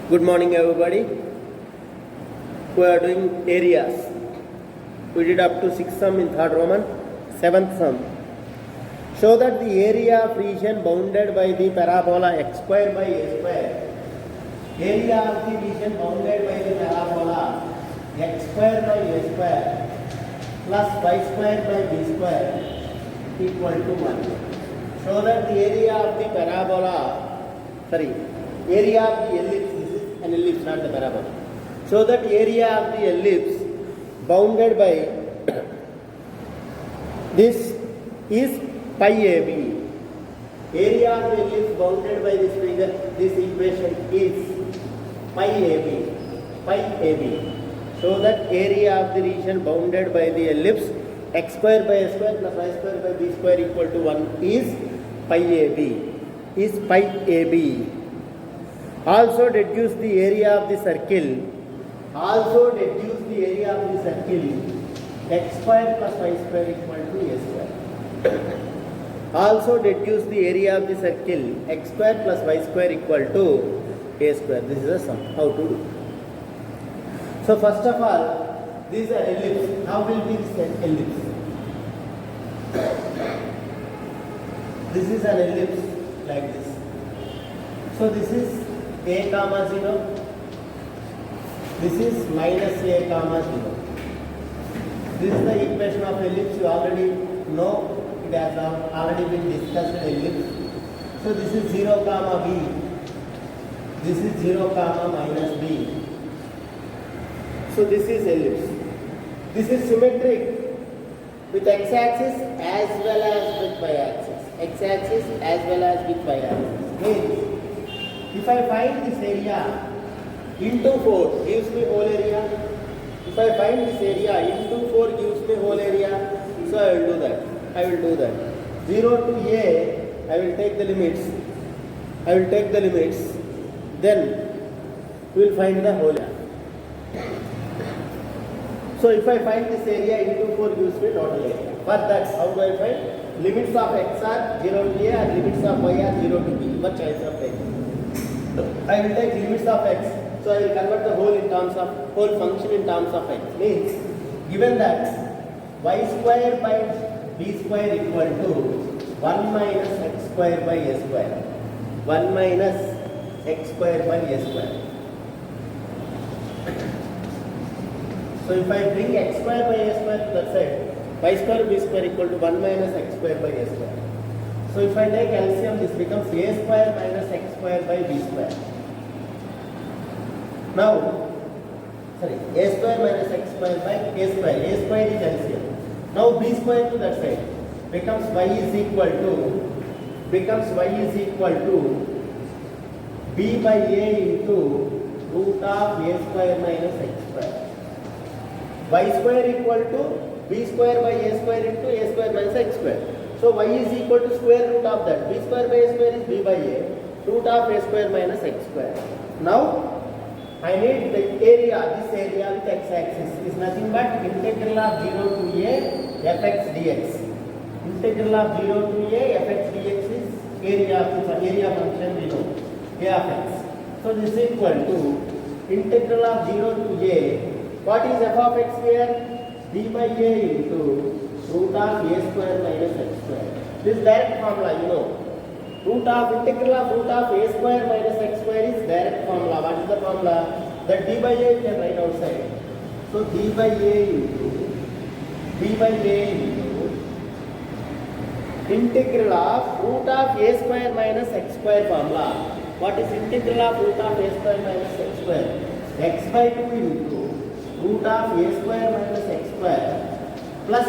Good morning, everybody. We are doing areas. We did up to 6th sum in 3rd Roman. 7th sum. Show that the area of region bounded by the parabola x square by a square. Area of the region bounded by the parabola x square by a square plus y square by b square equal to 1. Show that the area of the parabola, area of the ellipse, this is an ellipse, not the parabola. So that area of the ellipse bounded by this is pi AB. Area of the ellipse bounded by this figure, this equation is pi AB. Pi AB. So that area of the region bounded by the ellipse x square by a square plus y square by b square equal to 1 is pi AB. Is pi AB. Also deduce the area of the circle. Also deduce the area of the circle x square plus y square equal to a square. Also deduce the area of the circle x square plus y square equal to a square. This is a sum. How to do? So first of all, this is an ellipse. How will be this ellipse? This is an ellipse like this. So this is a comma 0. This is minus a comma 0. This is the equation of ellipse. You already know. It has already been discussed ellipse. So this is 0 comma b. This is 0 comma minus b. So this is ellipse. This is symmetric with x-axis as well as with y-axis. X-axis as well as with y-axis. Means if I find this area into 4 gives me whole area. If I find this area into 4 gives me whole area. So I will do that. 0 to a, I will take the limits. Then we will find the whole area. So if I find this area into 4 gives me total area. For that, how do I find? Limits of x are 0 to a and limits of y are 0 to b. What choice of x? I will take limits of x. So I will convert the whole function in terms of x. Means given that y square by b square equal to 1 minus x square by a square. 1 minus x square by a square. So if I bring x square by a square to that side, y square b square equal to 1 minus x square by a square. So if I take LCM, this becomes a square minus x square by b square. Now, a square minus x square by a square. A square is LCM. Now b square to that side becomes y is equal to b by a into root of a square minus x square. Y square equal to b square by a square into a square minus x square. So y is equal to square root of that. B square by a square is b by a. Root of a square minus x square. Now I need the area. This area with x-axis is nothing but integral of 0 to a fx dx. Integral of 0 to a fx dx is area function we know, a of x. So this is equal to integral of 0 to a. What is f of x here? b by a into root of a square minus x square. This direct formula you know. Integral of root of a square minus x square is direct formula. What is the formula? That d by a you can write outside. So d by a into integral of root of a square minus x square formula. What is integral of root of a square minus x square? X by 2 into root of a square minus x square plus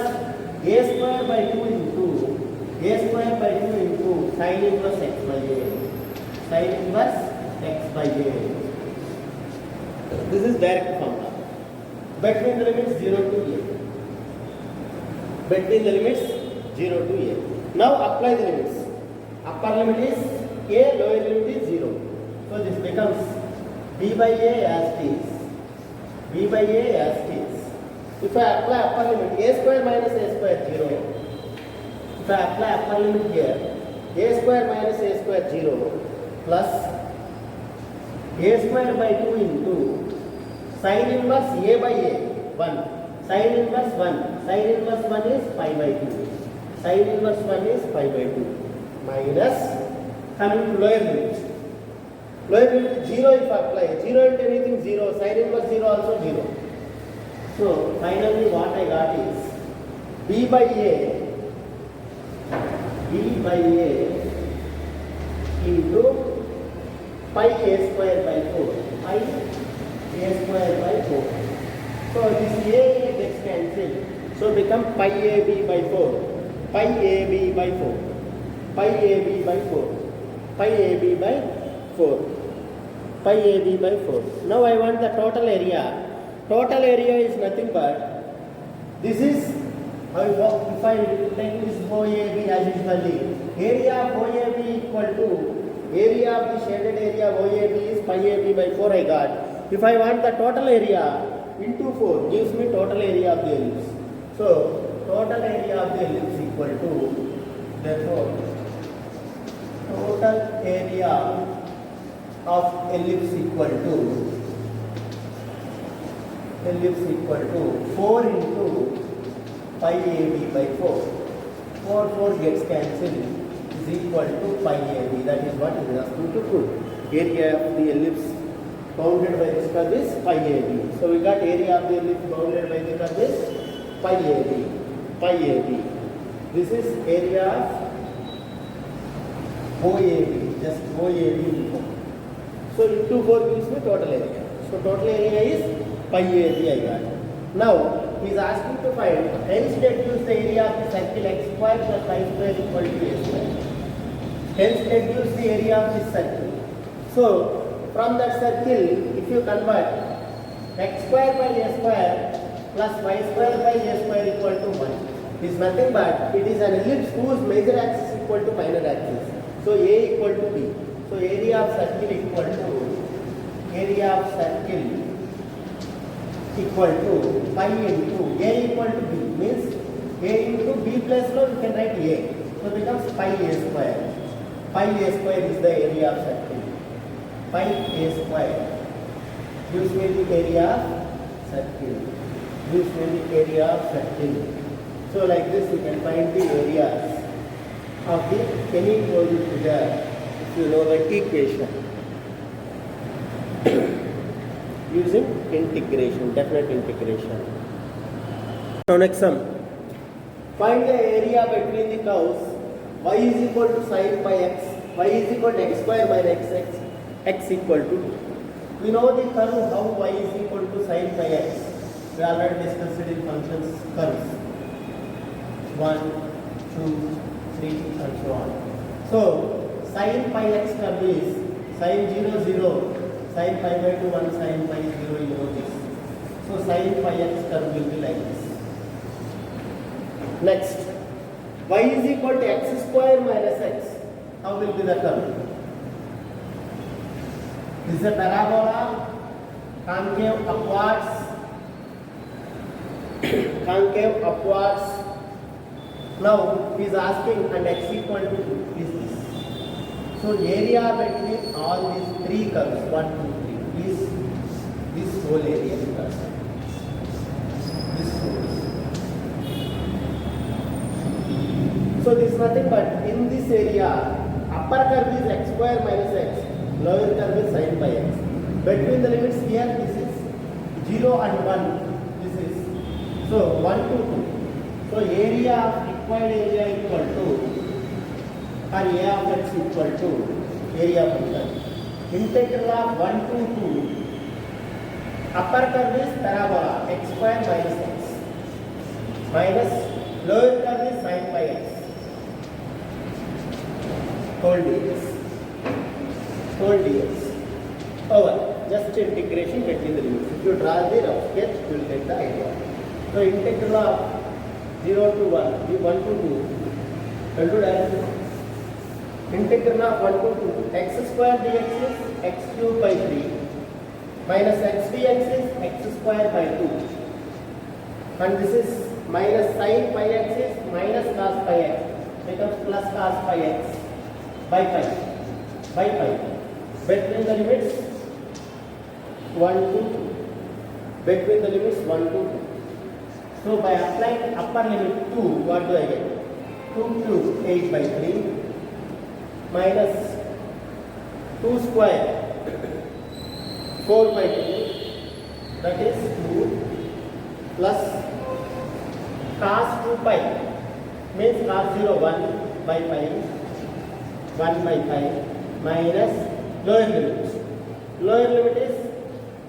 a square by 2 into sin inverse x by a. Sin inverse x by a. This is direct formula. Between the limits 0 to a. Now apply the limits. Upper limit is a, lower limit is 0. So this becomes b by a as it is. If I apply upper limit, a square minus a square 0. If I apply upper limit here, a square minus a square 0 plus b a square by 2 into sin inverse a by a 1. Sin inverse 1. Sin inverse 1 is pi by 2. Sin inverse 1 is pi by 2 minus coming to lower limit. Lower limit 0 if apply. 0 into anything 0. Sin inverse 0 also 0. So finally what I got is b by a into pi a square by 4. Pi a square by 4. So this a gets cancelled. So become pi ab by 4. Pi ab by 4. Pi ab by 4. Pi ab by 4. Pi ab by 4. Now I want the total area. Total area is nothing but this is if I take this OAB as usually, area of OAB equal to area of the shaded area of OAB is pi ab by 4 I got. If I want the total area into 4 gives me total area of the ellipse. So total area of the ellipse equal to, therefore total area of ellipse equal to 4 into pi ab by 4. 4 gets cancelled is equal to pi ab. That is what we have to prove. Area of the ellipse bounded by this curve is pi ab. So we got area of the ellipse bounded by the curve is pi ab. Pi ab. This is area of OAB. Just OAB into 4. So into 4 gives me total area. So total area is pi ab I got. Now he is asking to find, hence deduce the area of the circle x square plus y square equal to a square. Hence deduce the area of this circle. So from that circle, if you convert x square by a square plus y square by a square equal to 1 is nothing but it is an ellipse whose major axis equal to minor axis. So a equal to b. So area of circle equal to pi into a equal to b, means a into b plus no you can write a. So it becomes pi a square. Pi a square is the area of circle. Pi a square gives me the area of circle. So like this you can find the areas of the any whole figure if you know the equation. Using integration, definite integration. Now next sum. Find the area between the curves y is equal to sin pi x, y is equal to x square minus x equal to 2. We know the curve how y is equal to sin pi x. We already discussed it in functions curves. 1, 2, 3 and so on. So sin pi x curve is sin 0, 0. Sin pi by 2, 1, sin pi 0, you know this. So sin pi x curve will be like this. Next, y is equal to x square minus x. How will be the curve? This is a parabola, concave upwards. Now he is asking and x equal to 2 is this. So area between all these three curves, 1, 2, 3, is this whole area. This whole. So this is nothing but in this area, upper curve is x square minus x, lower curve is sin by x. Between the limits here, this is 0 and 1. This is so 1 to 2. So area of required area equal to, or a of x equal to area of the curve. Integral of 1 to 2. Upper curve is parabola x square minus x minus lower curve is sin by x. Whole dx. Over. Just integration between the limits. If you draw the rough sketch, you will get the idea. So integral of 0 to 1, 1 to 2, will do directly. Integral of 1 to 2, x square dx is x cube by 3 minus x dx is x square by 2, and this is minus sin pi x is minus cos pi x, becomes plus cos pi x by pi. Between the limits 1 to 2. Between the limits 1 to 2. So by applying upper limit 2, what do I get? 2 cube 8 by 3 minus 2 square 4 by 2, that is 2, plus cos 2 pi means cos 0 1 by pi 1 by pi minus lower limit. Lower limit is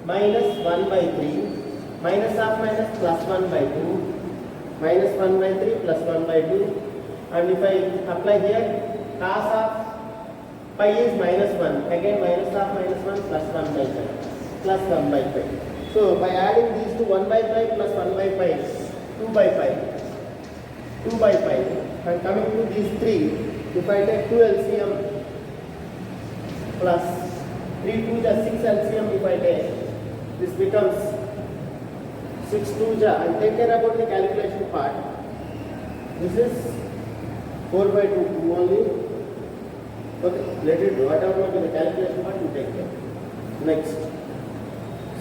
minus 1 by 3 minus of minus plus 1 by 2 minus 1 by 3 plus 1 by 2, and if I apply here cos of pi is minus 1, again minus of minus 1 plus 1 by 5 plus 1 by 5. So by adding these to 1 by 5 plus 1 by 5, 2 by 5, 2 by 5, and coming to these 3, if I take 2 LCM plus 3 to the 6 LCM, if I take, this becomes 6 to the, and take care about the calculation part. This is 4 by 2, 2 only. Okay, let it do. Whatever the calculation part, you take care. Next.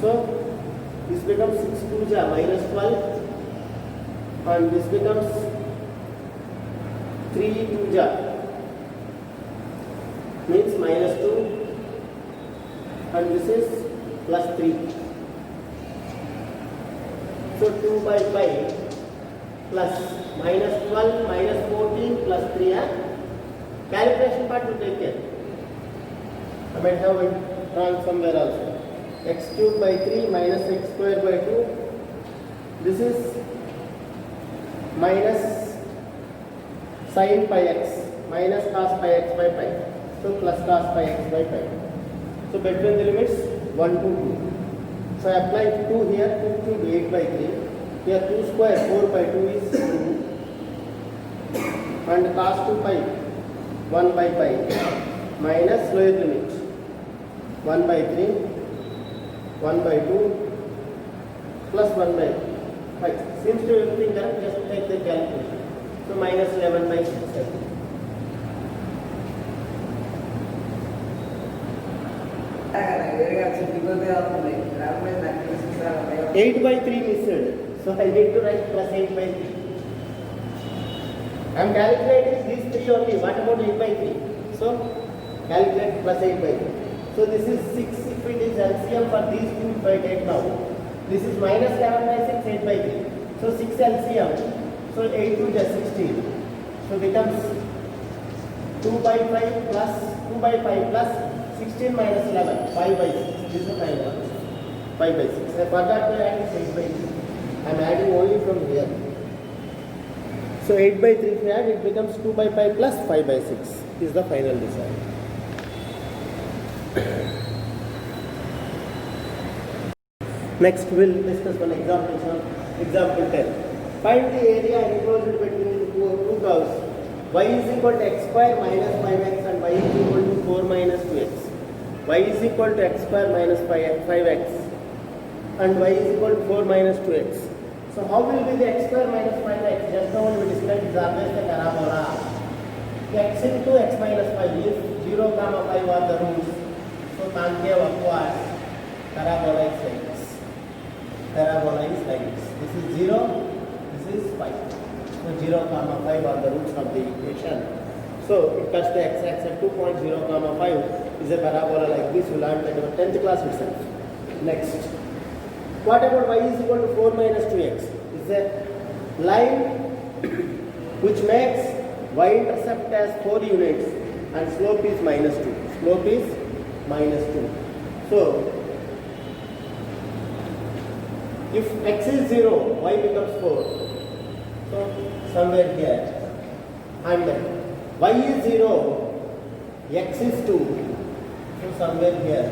So, this becomes 6 to the minus 12, and this becomes 3 to the means minus 2, and this is plus 3. So 2 by 5 plus minus 12 minus 14 plus 3, calculation part to take care. I might have it wrong somewhere also. X cube by 3 minus x square by 2. This is minus sin pi x minus cos pi x by pi. So plus cos pi x by pi. So between the limits 1 to 2. So I apply 2 here, 2 cube 8 by 3. Here 2 square 4 by 2 is 2. And cos 2 pi 1 by pi minus lower limit 1 by 3, 1 by 2 plus 1 by 5. Seems to be everything correct, just take the calculation. So minus 11 by 6. 8 by 3 missed. So I need to write plus 8 by 3. I am calculating these 3 only. What about 8 by 3? So calculate plus 8 by 3. So this is 6 if it is LCM for these two, if I take now. This is minus 11 by 6, 8 by 3. So 6 LCM. So 8 to just 16. So becomes 2 by 5 plus 2 by 5 plus 16 minus 11, 5 by 6. This is the final one. 5 by 6. I forgot to add 8 by 3. I am adding only from here. So 8 by 3 if you add, it becomes 2 by 5 plus 5 by 6 is the final result. Next we'll discuss one example. Example 10. Find the area enclosed between two curves. Y is equal to x square minus 5x and y is equal to 4 minus 2x. Y is equal to x square minus 5x and y is equal to 4 minus 2x. So how will be the x square minus 5x? Just now we discussed is always the parabola. X into x minus 5 is 0, 5 are the roots. So concave upwards, parabola is like this. Parabola is like this. This is 0, this is 5. So 0, 5 are the roots of the equation. So it touches the x-axis at 2.0, 5 is a parabola like this. You learned that in your 10th class itself. Next. What about y is equal to 4 minus 2x? It's a line which makes y-intercept as 4 units and slope is minus 2. Slope is minus 2. So, if x is 0, y becomes 4. So, somewhere here. And y is 0, x is 2. So, somewhere here.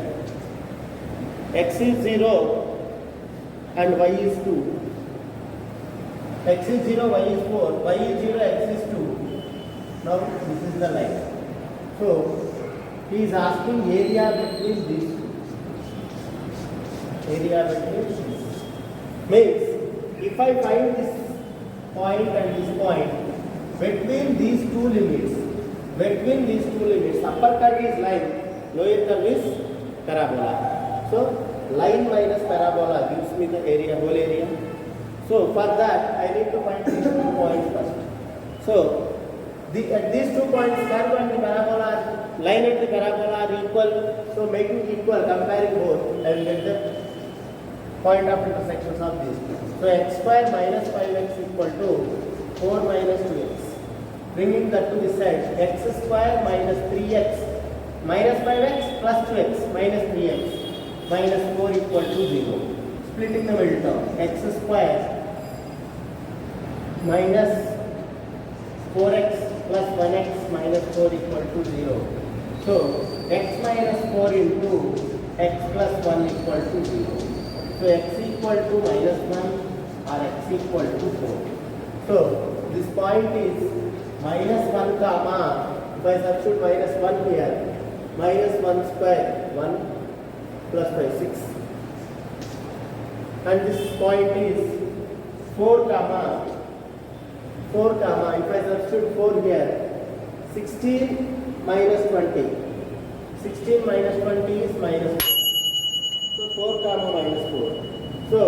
X is 0 and y is 2. X is 0, y is 4. Y is 0, x is 2. Now, this is the line. So, he is asking area between these two. Area between these. Means, if I find this point and this point, between these two limits, upper curve is line, lower curve is parabola. So, line minus parabola gives me the area, whole area. So for that I need to find these 2 points first. So at these 2 points, curve and the parabola, line and the parabola are equal. So making equal, comparing both, I will get the point of intersections of these two. So x square minus 5x equal to 4 minus 2x. Bringing that to the side, x square minus 3x minus 5x plus 2x minus 3x minus 4 equal to 0. Splitting the middle term, x square minus 4x plus 1x minus 4 equal to 0. So x minus 4 into x plus 1 equal to 0. So x equal to minus 1 or x equal to 4. So this point is minus 1 comma, if I substitute minus 1 here, minus 1 square, 1 plus 5, 6. And this point is 4 comma, if I substitute 4 here, 16 minus 20. 16 minus 20 is minus 4. So 4 comma minus 4. So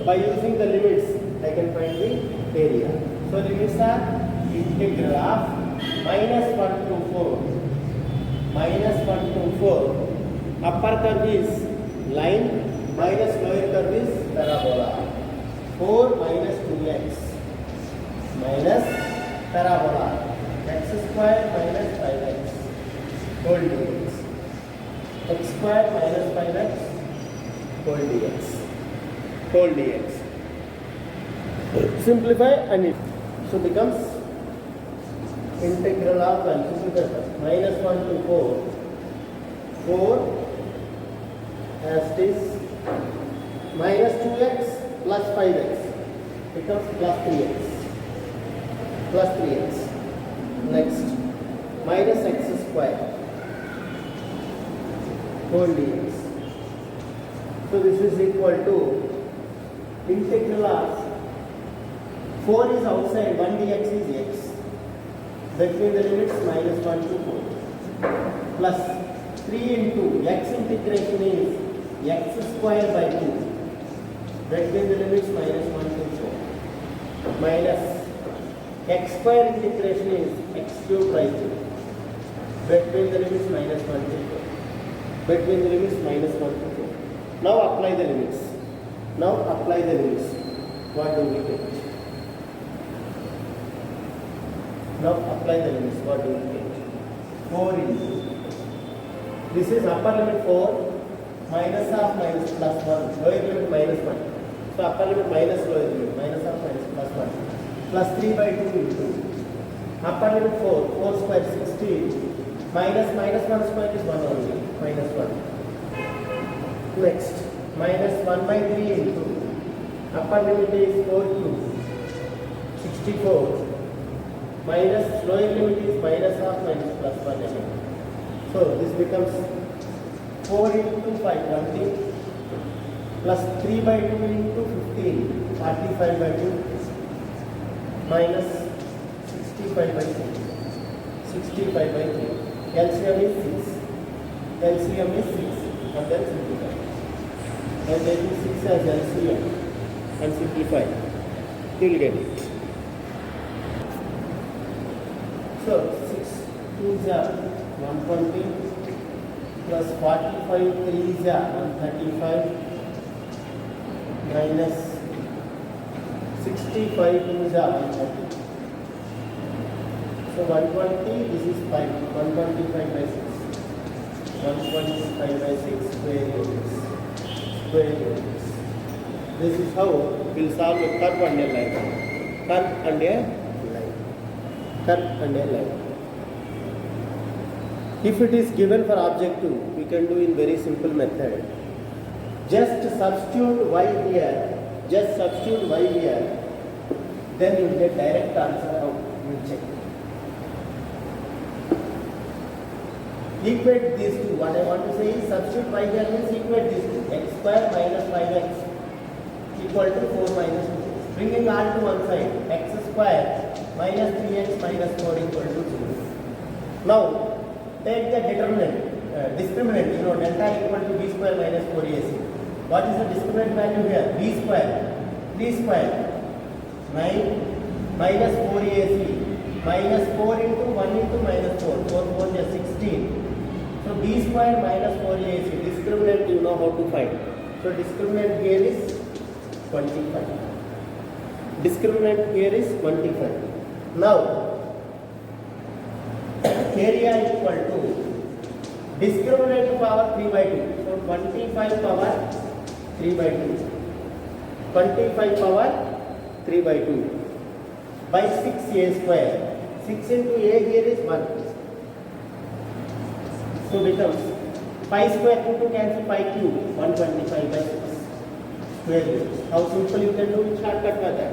by using the limits, I can find the area. So limits are integral of minus 1 to 4. Minus 1 to 4. Upper curve is line, minus lower curve is parabola. 4 minus 2x minus parabola. X square minus 5x whole dx. X square minus 5x whole dx. Whole dx. Simplify and it so becomes integral of minus 1 to 4. 4 as it is minus 2x plus 5x becomes plus 3x. Plus 3x. Next, minus x square whole dx. So this is equal to integral of 4 is outside, 1 dx is x. Between the limits minus 1 to 4 plus 3 into x integration is x square by 2. Between the limits minus 1 to 4 minus x square integration is x cube by 2. Between the limits minus 1 to 4. Between the limits minus 1 to 4. Now apply the limits. What do we get? Now apply the limits. What do we get? 4 into. This is upper limit 4, minus half minus plus 1, lower limit minus 1. So upper limit minus lower limit, minus half minus plus 1. Plus 3 by 2 into. Upper limit 4, 4 square 16. Minus 1 square is 1 only, minus 1. Next, minus 1 by 3 into. Upper limit is 4 cube, 64. Minus lower limit is minus half minus plus 1 again. So this becomes 4 into 5, 20. Plus 3 by 2 into 15, 45 by 2. Minus 65 by 3. 65 by 3. LCM is 6. LCM is 6. And then simplify. And taking 6 as LCM and simplify. You will get it. So 6 2s are 120 plus 45 3s are 135 minus 65 2s are 130. So 120, this is 5, 125 by 6. 125 by 6 square units. Square units. This is how we'll solve a curve and a line. Curve and a line. Curve and a line. If it is given for objective, we can do in very simple method. Just substitute y here. Just substitute y here. Then you get direct answer out. You check. Equate these two. What I want to say is substitute y here means equate these two. X square minus 5x equal to 4 minus 2. Bringing all to one side. X square minus 3x minus 4 equal to 0. Now take the determinant, discriminant, delta equal to b square minus 4ac. What is the discriminant value here? B square. 3 square. 9 minus 4ac. Minus 4 into 1 into minus 4. 4 4 is 16. So B square minus 4ac. Discriminant you know how to find. So discriminant here is 25. Discriminant here is 25. Now area equal to discriminant power 3 by 2. So 25 power 3 by 2. 25 power 3 by 2 by 6a square. 6 into a here is 1. So becomes pi square 2 to cancel pi cube 125 by 6 square root. How simple you can do in shortcut method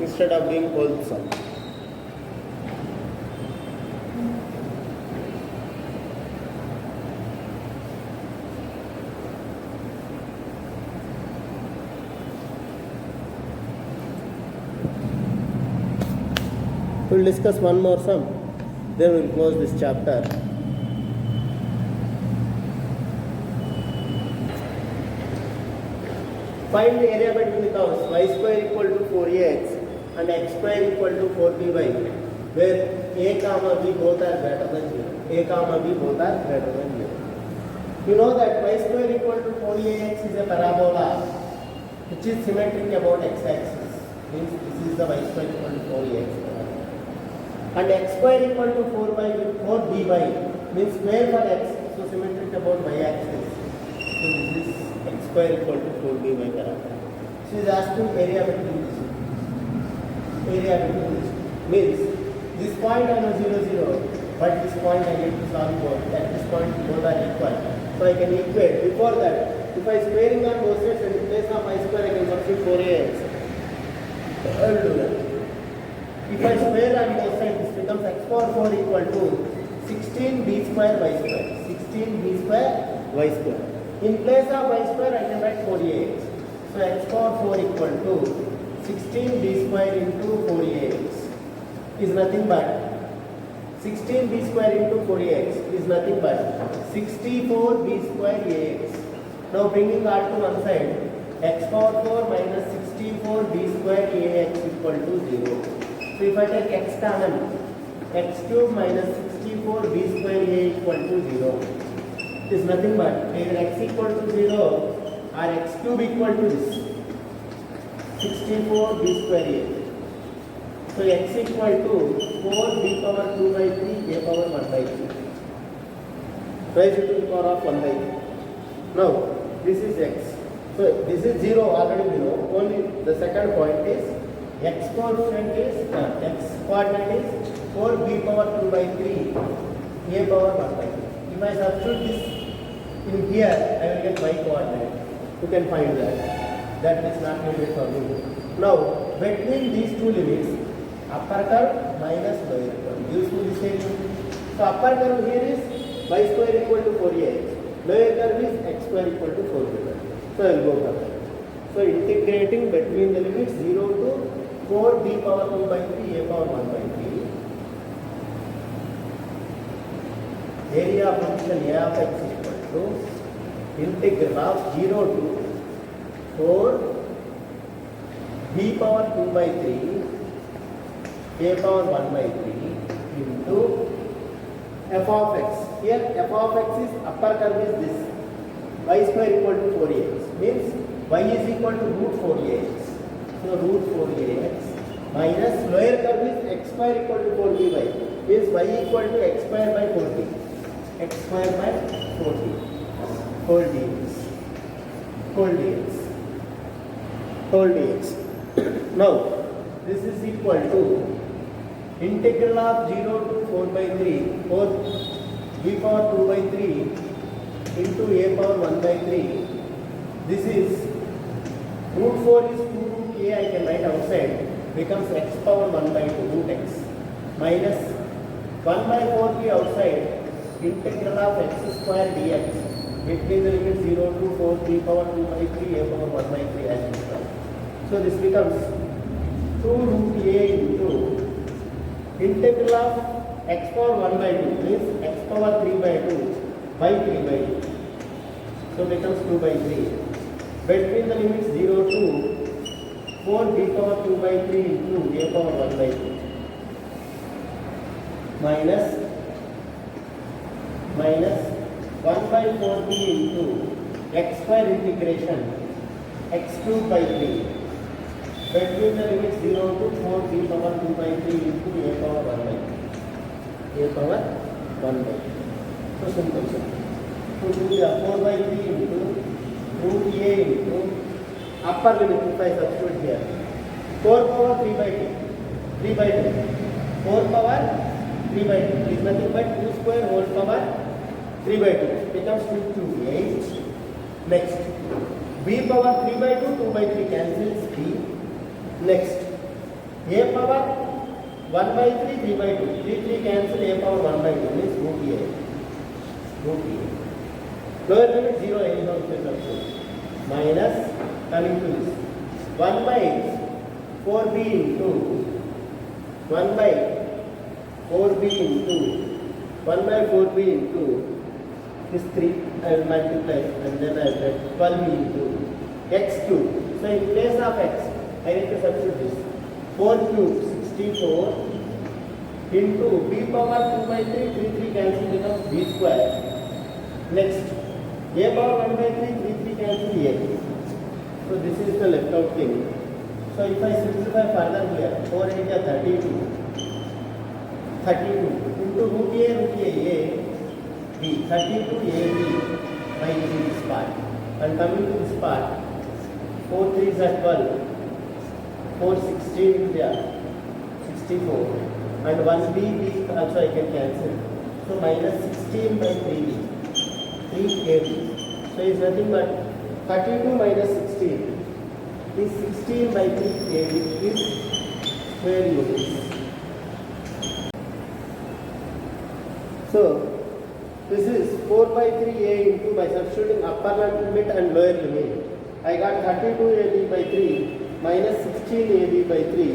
instead of doing whole sum. We will discuss one more sum, then we will close this chapter. Find the area between the curves y square equal to 4ax and x square equal to 4by, where a comma b both are greater than 0. A comma b both are greater than 0. You know that y square equal to 4ax is a parabola which is symmetric about x-axis. Means this is the y square equal to 4ax. And x square equal to 4b means square for x, so symmetric about y-axis. So this is x square equal to 4b parabola. So is asking area between this. Area between this means this point I know 0 0, but this point I need to solve both. At this point both are equal, so I can equate. Before that, if I squaring on both sides and in place of y square I can substitute 4ax. So I will do that. If I square on both sides, this becomes x power 4 equal to 16b square y square. 16b square y square. In place of y square, I can write 4ax. So x power 4 equal to 16b square into 4ax is nothing but 16b square into 4ax is nothing but 64b square ax. Now bringing r to one side, x power 4 minus 64b square ax equal to 0. So if I take x common, x cube minus 64b square a equal to 0 is nothing but either x equal to 0 or x cube equal to this 64b square a. So x equal to 4b power 2 by 3 a power 1 by 3. Raise it to the power of 1 by 3. Now this is x. So this is 0 already below. Only the second point is x coordinate is 4b power 2 by 3 a power 1 by 3. If I substitute this in here, I will get y coordinate. You can find that. That is not needed for me. Now, between these two limits, upper curve minus lower curve gives me the same. So, upper curve here is y square equal to 4ax. Lower curve is x square equal to 4b. So, I will go for that. So, integrating between the limits 0 to 4b power 2 by 3 a power 1 by 3. Area function a of x equal to integral of 0 to 4 b power 2 by 3 a power 1 by 3 into f of x. Here f of x is upper curve is this y square equal to 4ax means y is equal to root 4ax. So root 4ax minus lower curve is x square equal to 4b means y equal to x square by 4b. X square by 4b. Whole dx. Whole dx. Whole dx. Now this is equal to integral of 0 to 4 by 3 4 b power 2 by 3 into a power 1 by 3. This is root 4 is 2 root a I can write outside becomes x power 1 by 2 root x minus 1 by 4b outside integral of x square dx between the limit 0 to 4 b power 2 by 3 a power 1 by 3 as usual. So this becomes 2 root a into integral of x power 1 by 2 means x power 3 by 2 by 3 by 2. so becomes 2 by 3. Between the limits 0 to 4b power 2 by 3 into a power 1 by 3 minus 1 by 4b into x square integration x cube by 3 between the limits 0 to 4b power 2 by 3 into a power 1 by 3. A power 1 by 3. So simple. So do the 4 by 3 into root a into upper limit if I substitute here. 4 power 3 by 2. 3 by 2. 4 power 3 by 2 is nothing but 2 square whole power 3 by 2 becomes 2 to 8. Next, b power 3 by 2, 2 by 3 cancels b. Next, a power 1 by 3, 3 by 2. 3 cancel, a power 1 by 2 means root a. Root a. Lower limit 0 anyhow minus coming to this 1 by 4b into 1 by 4b into 1 by 4b into this 3 I will multiply and then I will get 12 into x cube. So in place of x I need to substitute this 4 cube 64 into b power 2 by 3 3 cancel becomes b square. Next a power 1 by 3 3 cancel a. So this is the left out thing. So if I simplify further here 4 into 32 into root a b 32 a b by this part and coming to this part 4 3s are 12 4 16 there 64 and 1 b also I can cancel. So minus 16 by 3b 3 ab. So it's nothing but 32 minus 16 is 16 by 3 ab is square units. So this is 4 by 3a into by substituting upper limit and lower limit. I got 32 ab by 3 minus 16 ab by 3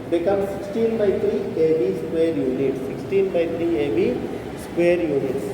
becomes 16 by 3 ab square units. 16 by 3 ab square units.